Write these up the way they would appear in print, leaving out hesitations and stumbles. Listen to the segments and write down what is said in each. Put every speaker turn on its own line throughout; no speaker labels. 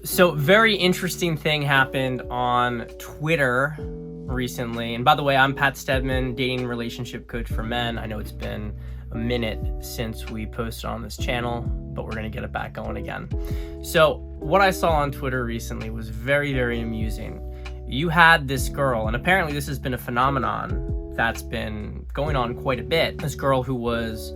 So very interesting thing happened on Twitter recently. And by the way, I'm Pat Stedman, dating and relationship coach for men. I know it's been a minute since we posted on this channel, but we're going to get it back going again. So what I saw on Twitter recently was very, very amusing. You had this girl, and apparently this has been a phenomenon that's been going on quite a bit. This girl who was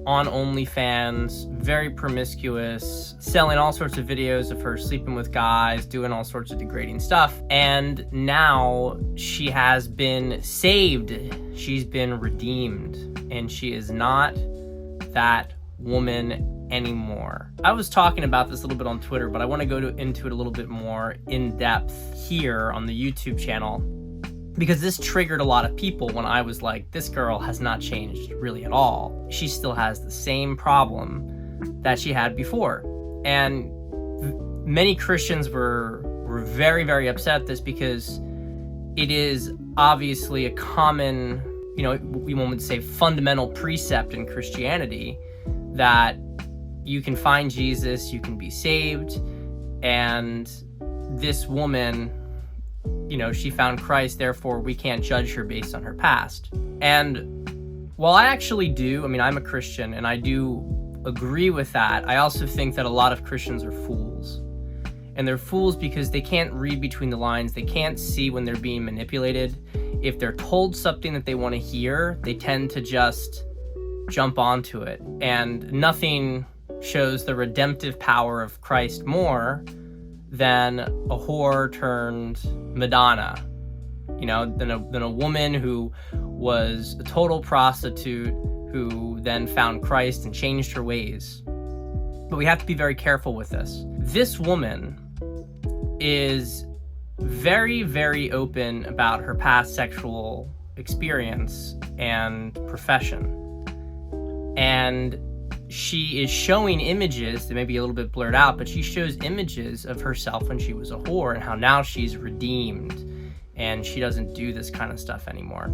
on OnlyFans, very promiscuous, selling all sorts of videos of her sleeping with guys, doing all sorts of degrading stuff. And now she has been saved. She's been redeemed, and she is not that woman anymore. I was talking about this a little bit on Twitter, but I want to go into it a little bit more in depth here on the YouTube channel, because this triggered a lot of people when I was like, this girl has not changed really at all. She still has the same problem that she had before. And many Christians were very, very upset at this, because it is obviously a common, we would say fundamental precept in Christianity that you can find Jesus, you can be saved. And this woman, she found Christ, therefore we can't judge her based on her past. And while I actually do, I'm a Christian and I do agree with that, I also think that a lot of Christians are fools. And they're fools because they can't read between the lines. They can't see when they're being manipulated. If they're told something that they want to hear, they tend to just jump onto it. And nothing shows the redemptive power of Christ more than a whore turned Madonna, than a woman who was a total prostitute who then found Christ and changed her ways. But we have to be very careful with this. This woman is very, very open about her past sexual experience and profession. And she is showing images that may be a little bit blurred out, but she shows images of herself when she was a whore and how now she's redeemed and she doesn't do this kind of stuff anymore.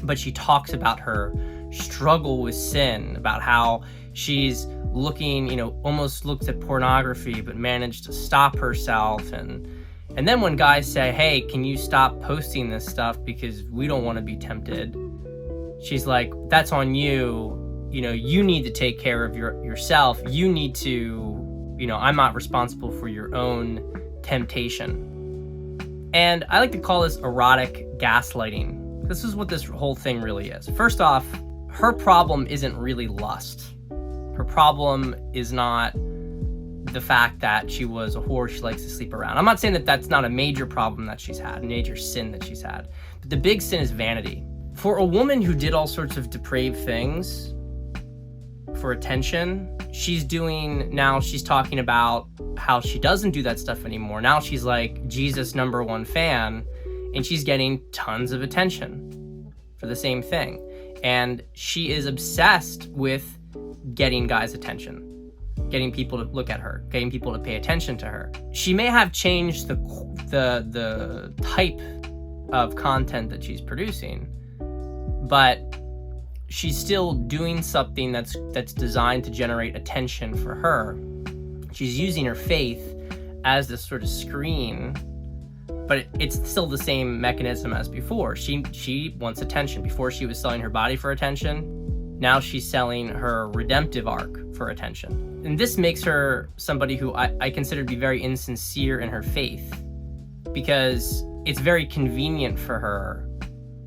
But she talks about her struggle with sin, about how she's looking, almost looked at pornography, but managed to stop herself. And then when guys say, hey, can you stop posting this stuff because we don't want to be tempted? She's like, that's on you. You need to take care of yourself. You need to, I'm not responsible for your own temptation. And I like to call this erotic gaslighting. This is what this whole thing really is. First off, her problem isn't really lust. Her problem is not the fact that she was a whore, she likes to sleep around. I'm not saying that that's not a major problem that she's had, a major sin that she's had. But the big sin is vanity. For a woman who did all sorts of depraved things for attention, she's talking about how she doesn't do that stuff anymore. Now she's like Jesus' #1 fan, and she's getting tons of attention for the same thing. And she is obsessed with getting guys' attention, getting people to look at her, getting people to pay attention to her. She may have changed the type of content that she's producing, but she's still doing something that's designed to generate attention for her. She's using her faith as this sort of screen, but it's still the same mechanism as before. She wants attention. Before she was selling her body for attention. Now she's selling her redemptive arc for attention. And this makes her somebody who I consider to be very insincere in her faith, because it's very convenient for her.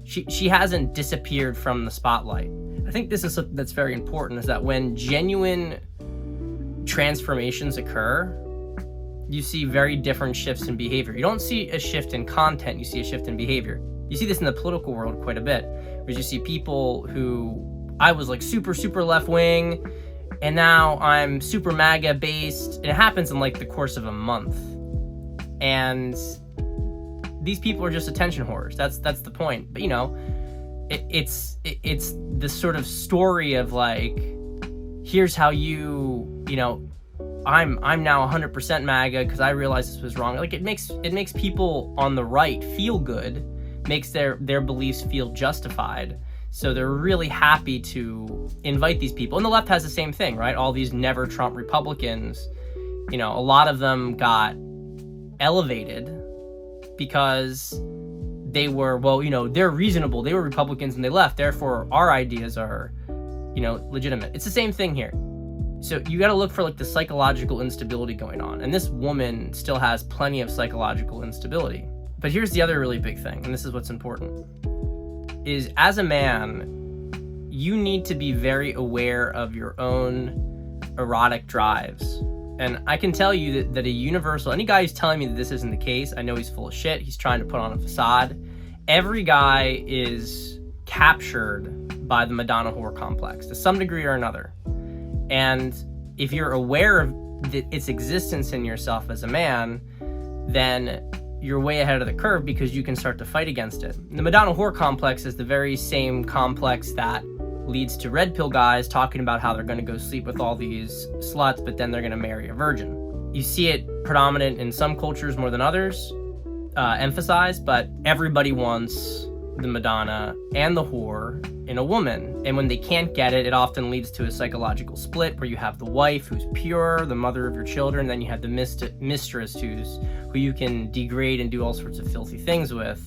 She hasn't disappeared from the spotlight. I think this is something that's very important, is that when genuine transformations occur, you see very different shifts in behavior. You don't see a shift in content, you see a shift in behavior. You see this in the political world quite a bit, where you see people who, I was like super, super left wing, and now I'm super MAGA based. And it happens in like the course of a month. And these people are just attention whores. That's the point. But it's this sort of story of like, here's how I'm now 100% MAGA because I realized this was wrong. Like it makes people on the right feel good, makes their beliefs feel justified. So they're really happy to invite these people. And the left has the same thing, right? All these never Trump Republicans You know, a lot of them got elevated because they were, well, you know, they're reasonable. They were Republicans and they left. Therefore, our ideas are, you know, legitimate. It's the same thing here. So you got to look for like the psychological instability going on. And this woman still has plenty of psychological instability. But here's the other really big thing, and this is what's important, is as a man, you need to be very aware of your own erotic drives. And I can tell you that a universal, any guy who's telling me that this isn't the case, I know he's full of shit. He's trying to put on a facade. Every guy is captured by the Madonna whore complex to some degree or another. And if you're aware of its existence in yourself as a man, then you're way ahead of the curve because you can start to fight against it. And the Madonna whore complex is the very same complex that leads to red pill guys talking about how they're going to go sleep with all these sluts, but then they're going to marry a virgin. You see it predominant in some cultures more than others, emphasized, but everybody wants the Madonna and the whore in a woman. And when they can't get it, it often leads to a psychological split where you have the wife who's pure, the mother of your children, then you have the mistress who you can degrade and do all sorts of filthy things with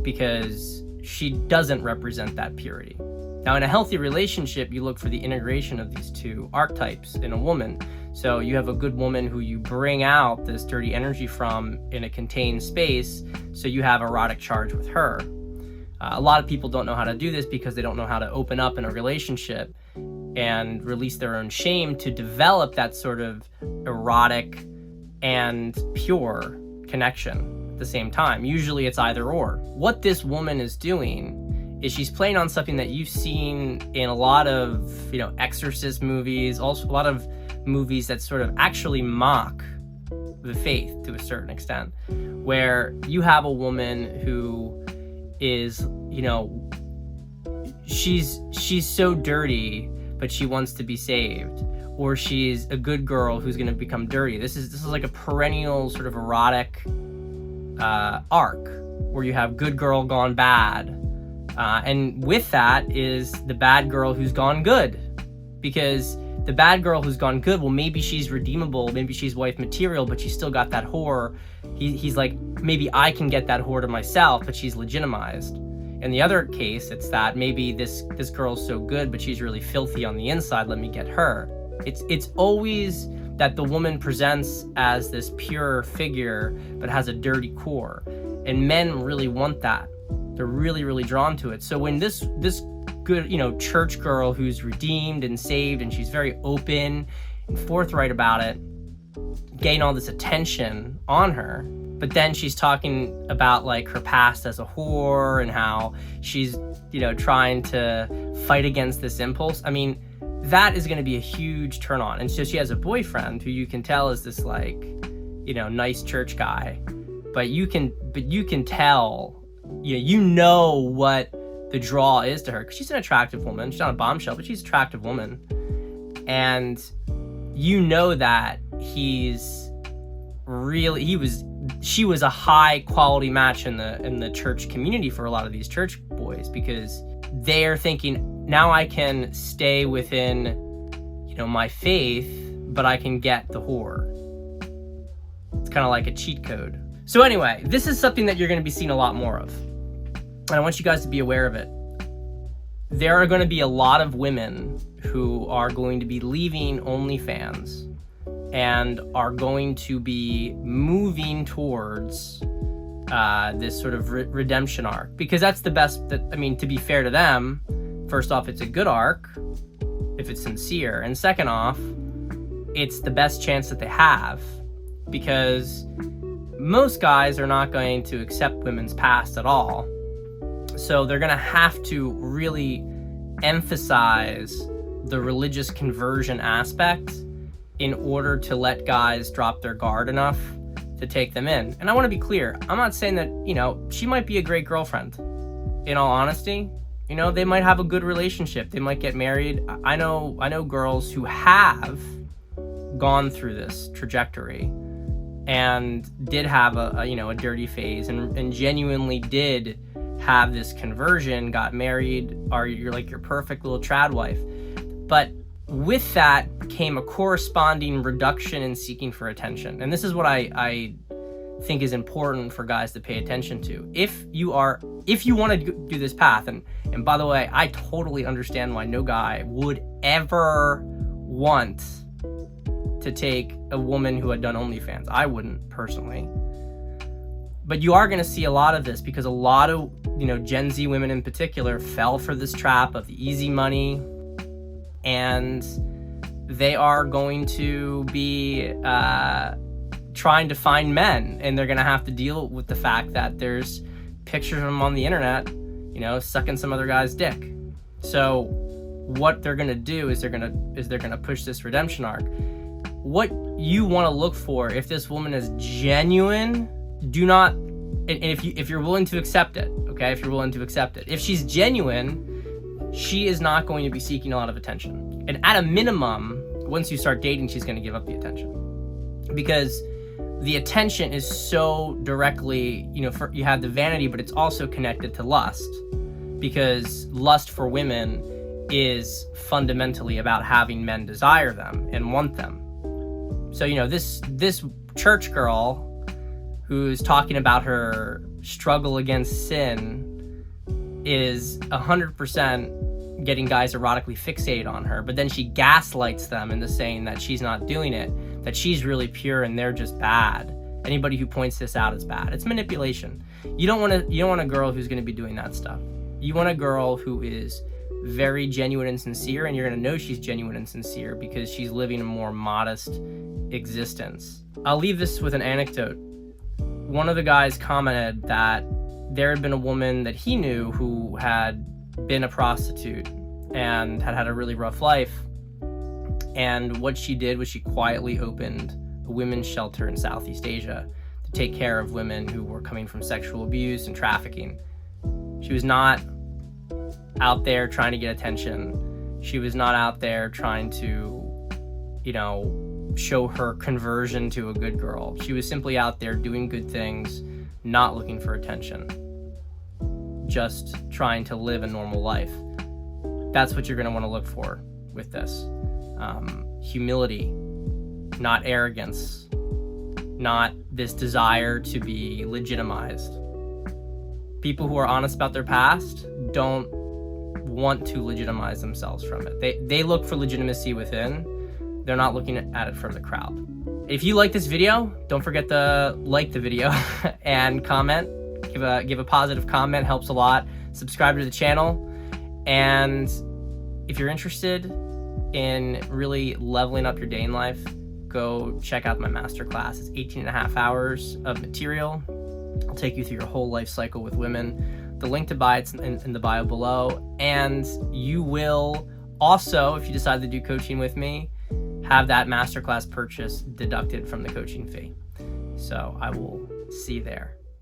because she doesn't represent that purity. Now, in a healthy relationship, you look for the integration of these two archetypes in a woman. So you have a good woman who you bring out this dirty energy from in a contained space, so you have erotic charge with her. A lot of people don't know how to do this because they don't know how to open up in a relationship and release their own shame to develop that sort of erotic and pure connection at the same time. Usually it's either or. What this woman is doing is she's playing on something that you've seen in a lot of, you know, exorcist movies, also a lot of movies that sort of actually mock the faith to a certain extent, where you have a woman who is, you know, she's so dirty, but she wants to be saved, or she's a good girl who's going to become dirty. This is like a perennial sort of erotic arc where you have good girl gone bad. And with that is the bad girl who's gone good, because the bad girl who's gone good, well, maybe she's redeemable, maybe she's wife material, but she's still got that whore. He's like, maybe I can get that whore to myself, but she's legitimized. In the other case, it's that maybe this girl's so good, but she's really filthy on the inside, let me get her. It's always that the woman presents as this pure figure, but has a dirty core. And men really want that. They're really, really drawn to it. So when this good, you know, church girl who's redeemed and saved, and she's very open and forthright about it, getting all this attention on her, but then she's talking about like her past as a whore and how she's, you know, trying to fight against this impulse. I mean, that is going to be a huge turn on. And so she has a boyfriend who you can tell is this like, you know, nice church guy, but you can tell, you know what the draw is to her, because she's an attractive woman. She's not a bombshell, but she's an attractive woman. And you know that she was a high quality match in the church community for a lot of these church boys, because they're thinking, now I can stay within, you know, my faith, but I can get the whore. It's kind of like a cheat code. So anyway, this is something that you're going to be seeing a lot more of. And I want you guys to be aware of it. There are going to be a lot of women who are going to be leaving OnlyFans and are going to be moving towards this sort of redemption arc, because that's the best to be fair to them, first off, it's a good arc if it's sincere, and second off, it's the best chance that they have, because most guys are not going to accept women's past at all. So they're going to have to really emphasize the religious conversion aspect in order to let guys drop their guard enough to take them in. And I want to be clear, I'm not saying that, you know, she might be a great girlfriend. In all honesty, you know, they might have a good relationship. They might get married. I know girls who have gone through this trajectory and did have a dirty phase and genuinely did have this conversion, got married, or you're like your perfect little trad wife. But with that came a corresponding reduction in seeking for attention. And this is what I think is important for guys to pay attention to. If you want to do this path, and by the way, I totally understand why no guy would ever want to take a woman who had done OnlyFans. I wouldn't personally. But you are going to see a lot of this because a lot of, Gen Z women in particular fell for this trap of the easy money, and they are going to be trying to find men, and they're going to have to deal with the fact that there's pictures of them on the internet, sucking some other guy's dick. So what they're going to do is they're going to push this redemption arc. What you want to look for, if this woman is genuine, and if you're willing to accept it, okay? If you're willing to accept it. If she's genuine, she is not going to be seeking a lot of attention. And at a minimum, once you start dating, she's going to give up the attention. Because the attention is so directly, you have the vanity, but it's also connected to lust. Because lust for women is fundamentally about having men desire them and want them. So, this church girl who's talking about her struggle against sin is 100% getting guys erotically fixated on her, but then she gaslights them into saying that she's not doing it, that she's really pure and they're just bad. Anybody who points this out is bad. It's manipulation. You don't want a girl who's going to be doing that stuff. You want a girl who is very genuine and sincere, and you're going to know she's genuine and sincere because she's living a more modest existence. I'll leave this with an anecdote. One of the guys commented that there had been a woman that he knew who had been a prostitute and had a really rough life. And what she did was she quietly opened a women's shelter in Southeast Asia to take care of women who were coming from sexual abuse and trafficking. She was not out there trying to get attention. She was not out there trying to, show her conversion to a good girl. She was simply out there doing good things, not looking for attention, just trying to live a normal life. That's what you're going to want to look for with this. Humility, not arrogance, not this desire to be legitimized. People who are honest about their past don't want to legitimize themselves from it. They look for legitimacy within. They're not looking at it from the crowd. If you like this video, don't forget to like the video and comment. Give a positive comment, helps a lot. Subscribe to the channel. And if you're interested in really leveling up your dating life, go check out my masterclass. It's 18.5 hours of material. I'll take you through your whole life cycle with women. The link to buy it's in the bio below. And you will also, if you decide to do coaching with me, have that masterclass purchase deducted from the coaching fee. So I will see you there.